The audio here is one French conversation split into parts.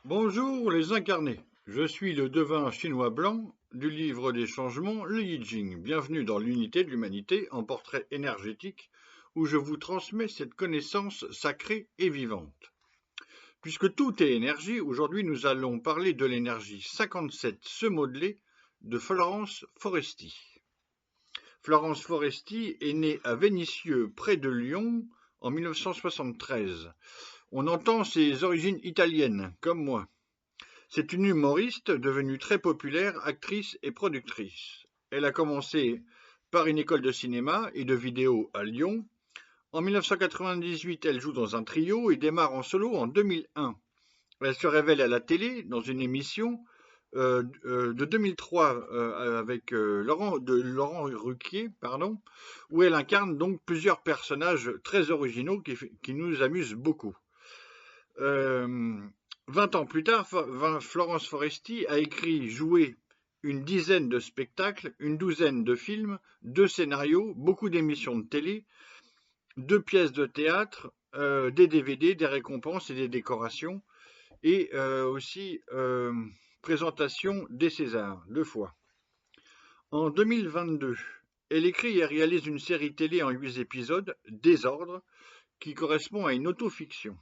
Bonjour les incarnés, je suis le devin chinois blanc du livre des changements, le Yi Jing. Bienvenue dans l'unité de l'humanité en portrait énergétique où je vous transmets cette connaissance sacrée et vivante. Puisque tout est énergie, aujourd'hui nous allons parler de l'énergie 57 se modeler de Florence Foresti. Florence Foresti est née à Vénissieux près de Lyon en 1973. On entend ses origines italiennes, comme moi. C'est une humoriste devenue très populaire, actrice et productrice. Elle a commencé par une école de cinéma et de vidéo à Lyon. En 1998, elle joue dans un trio et démarre en solo en 2001. Elle se révèle à la télé dans une émission de 2003 avec Laurent Ruquier, où elle incarne donc plusieurs personnages très originaux qui nous amusent beaucoup. 20 ans plus tard, Florence Foresti a écrit, joué une dizaine de spectacles, une douzaine de films, 2 scénarios, beaucoup d'émissions de télé, 2 pièces de théâtre, des DVD, des récompenses et des décorations, et aussi présentation des Césars, 2 fois. En 2022, elle écrit et réalise une série télé en 8 épisodes, Désordre, qui correspond à une autofiction.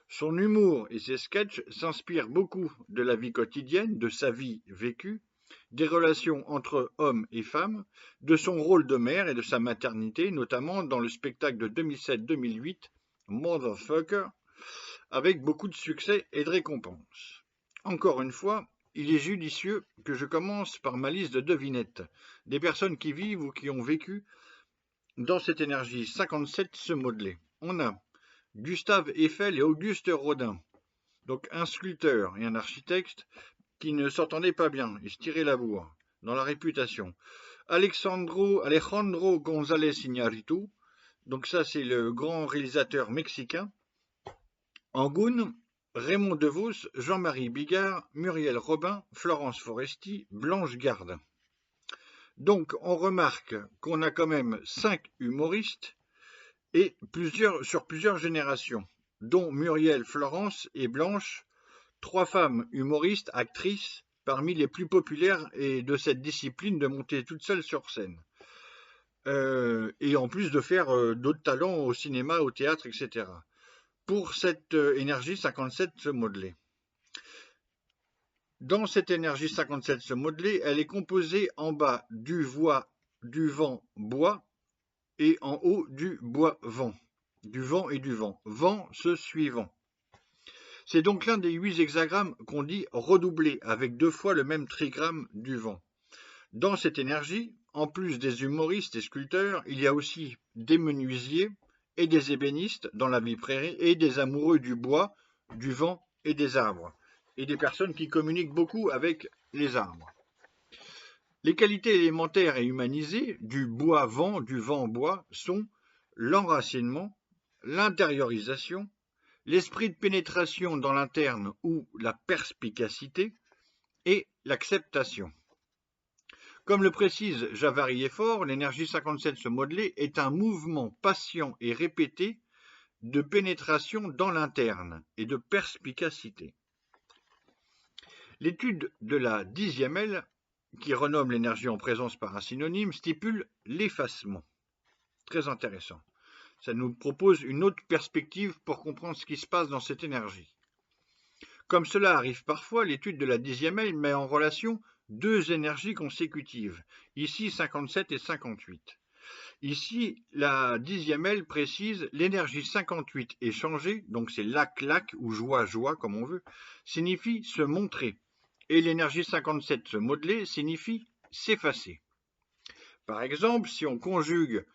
Son humour et ses sketchs s'inspirent beaucoup de la vie quotidienne, de sa vie vécue, des relations entre hommes et femmes, de son rôle de mère et de sa maternité, notamment dans le spectacle de 2007-2008, Motherfucker, avec beaucoup de succès et de récompenses. Encore une fois, il est judicieux que je commence par ma liste de devinettes, des personnes qui vivent ou qui ont vécu dans cette énergie 57 se modeler. On a Gustave Eiffel et Auguste Rodin, donc un sculpteur et un architecte qui ne s'entendaient pas bien, ils se tiraient la bourre dans la réputation. Alejandro González Iñárritu, donc ça c'est le grand réalisateur mexicain. Angoune, Raymond DeVos, Jean-Marie Bigard, Muriel Robin, Florence Foresti, Blanche Gardin. Donc on remarque qu'on a quand même 5 humoristes et sur plusieurs générations, dont Muriel, Florence et Blanche, 3 femmes humoristes, actrices, parmi les plus populaires et de cette discipline de monter toutes seules sur scène. Et en plus de faire d'autres talents au cinéma, au théâtre, etc. Pour cette énergie 57 se modeler. Dans cette énergie 57 se modeler, elle est composée en bas du vent bois et en haut du bois vent. Du vent et du vent. Vent se suivant. C'est donc l'un des 8 hexagrammes qu'on dit redoublé, avec 2 fois le même trigramme du vent. Dans cette énergie, en plus des humoristes et sculpteurs, il y a aussi des menuisiers et des ébénistes dans la vie prairie et des amoureux du bois, du vent et des arbres, et des personnes qui communiquent beaucoup avec les arbres. Les qualités élémentaires et humanisées du bois-vent, du vent-bois sont l'enracinement, l'intériorisation, l'esprit de pénétration dans l'interne ou la perspicacité et l'acceptation. Comme le précise Javary Effort, l'énergie 57 se modeler est un mouvement patient et répété de pénétration dans l'interne et de perspicacité. L'étude de la 10e aile, qui renomme l'énergie en présence par un synonyme, stipule l'effacement. Très intéressant. Ça nous propose une autre perspective pour comprendre ce qui se passe dans cette énergie. Comme cela arrive parfois, l'étude de la 10e aile met en relation 2 énergies consécutives, ici 57 et 58. Ici, la 10e aile précise l'énergie 58 échangée, donc c'est lac ou joie comme on veut, signifie se montrer. Et l'énergie 57 se modeler signifie s'effacer. Par exemple, si on conjugue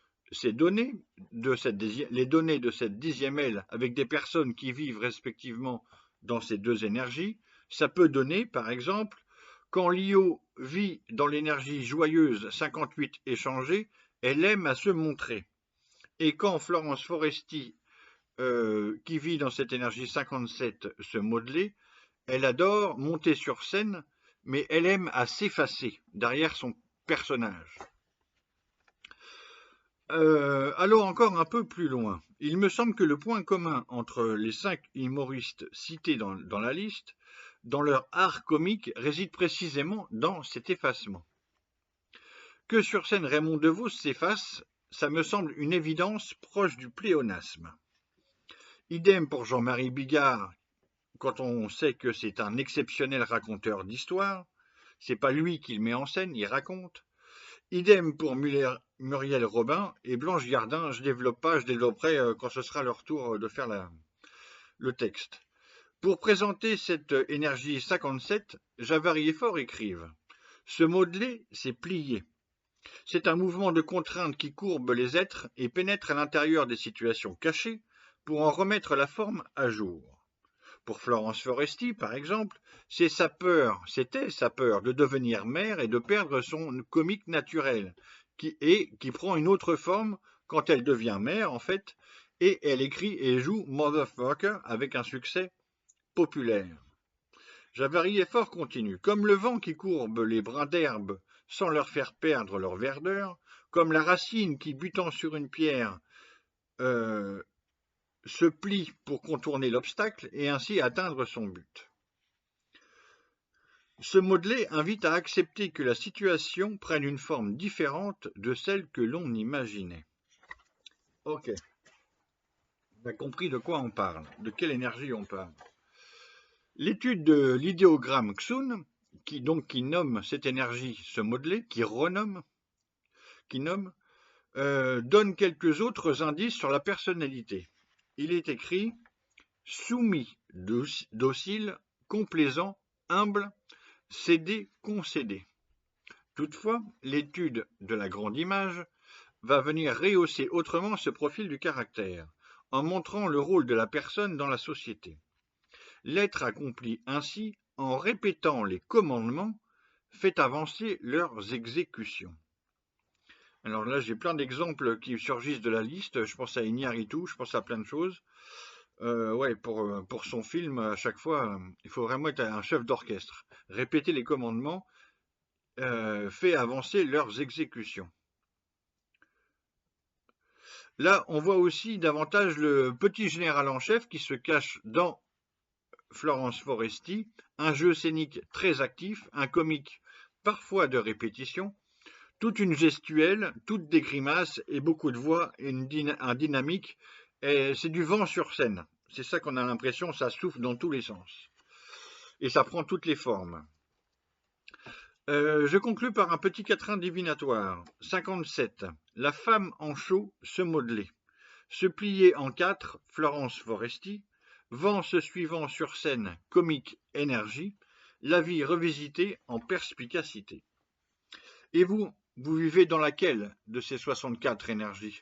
les données de cette 10e aile avec des personnes qui vivent respectivement dans ces 2 énergies, ça peut donner, par exemple, quand Lio vit dans l'énergie joyeuse 58 échangée, elle aime à se montrer. Et quand Florence Foresti, qui vit dans cette énergie 57 se modeler, elle adore monter sur scène, mais elle aime à s'effacer derrière son personnage. Allons encore un peu plus loin. Il me semble que le point commun entre les 5 humoristes cités dans la liste, dans leur art comique, réside précisément dans cet effacement. Que sur scène Raymond DeVos s'efface, ça me semble une évidence proche du pléonasme. Idem pour Jean-Marie Bigard, quand on sait que c'est un exceptionnel raconteur d'histoire. C'est pas lui qui le met en scène, il raconte. Idem pour Muriel Robin et Blanche Gardin, je développerai quand ce sera leur tour de faire le texte. Pour présenter cette énergie 57, Javary et Faure écrivent « Se modeler, c'est plier. C'est un mouvement de contrainte qui courbe les êtres et pénètre à l'intérieur des situations cachées pour en remettre la forme à jour. » Pour Florence Foresti, par exemple, c'était sa peur de devenir mère et de perdre son comique naturel, qui prend une autre forme quand elle devient mère, en fait, et elle écrit et joue Motherfucker avec un succès populaire. Javary et Faure continue. Comme le vent qui courbe les brins d'herbe sans leur faire perdre leur verdeur, comme la racine qui, butant sur une pierre, se plie pour contourner l'obstacle et ainsi atteindre son but. Se modeler invite à accepter que la situation prenne une forme différente de celle que l'on imaginait. Ok. On a compris de quoi on parle, de quelle énergie on parle. L'étude de l'idéogramme Xun, qui nomme cette énergie se modeler, donne quelques autres indices sur la personnalité. Il est écrit « soumis, docile, complaisant, humble, cédé, concédé ». Toutefois, l'étude de la grande image va venir rehausser autrement ce profil du caractère, en montrant le rôle de la personne dans la société. L'être accompli ainsi, en répétant les commandements, fait avancer leurs exécutions. Alors là, j'ai plein d'exemples qui surgissent de la liste. Je pense à Iñárritu, je pense à plein de choses. Pour son film, à chaque fois, il faut vraiment être un chef d'orchestre. Répéter les commandements fait avancer leurs exécutions. Là, on voit aussi davantage le petit général en chef qui se cache dans Florence Foresti, un jeu scénique très actif, un comique parfois de répétition, toute une gestuelle, toutes des grimaces et beaucoup de voix et un dynamique. C'est du vent sur scène. C'est ça qu'on a l'impression, ça souffle dans tous les sens. Et ça prend toutes les formes. Je conclus par un petit quatrain divinatoire. 57. La femme en chaud se modelait. Se plier en 4, Florence Foresti. Vent se suivant sur scène, comique énergie. La vie revisitée en perspicacité. Et vous vivez dans laquelle de ces 64 énergies ?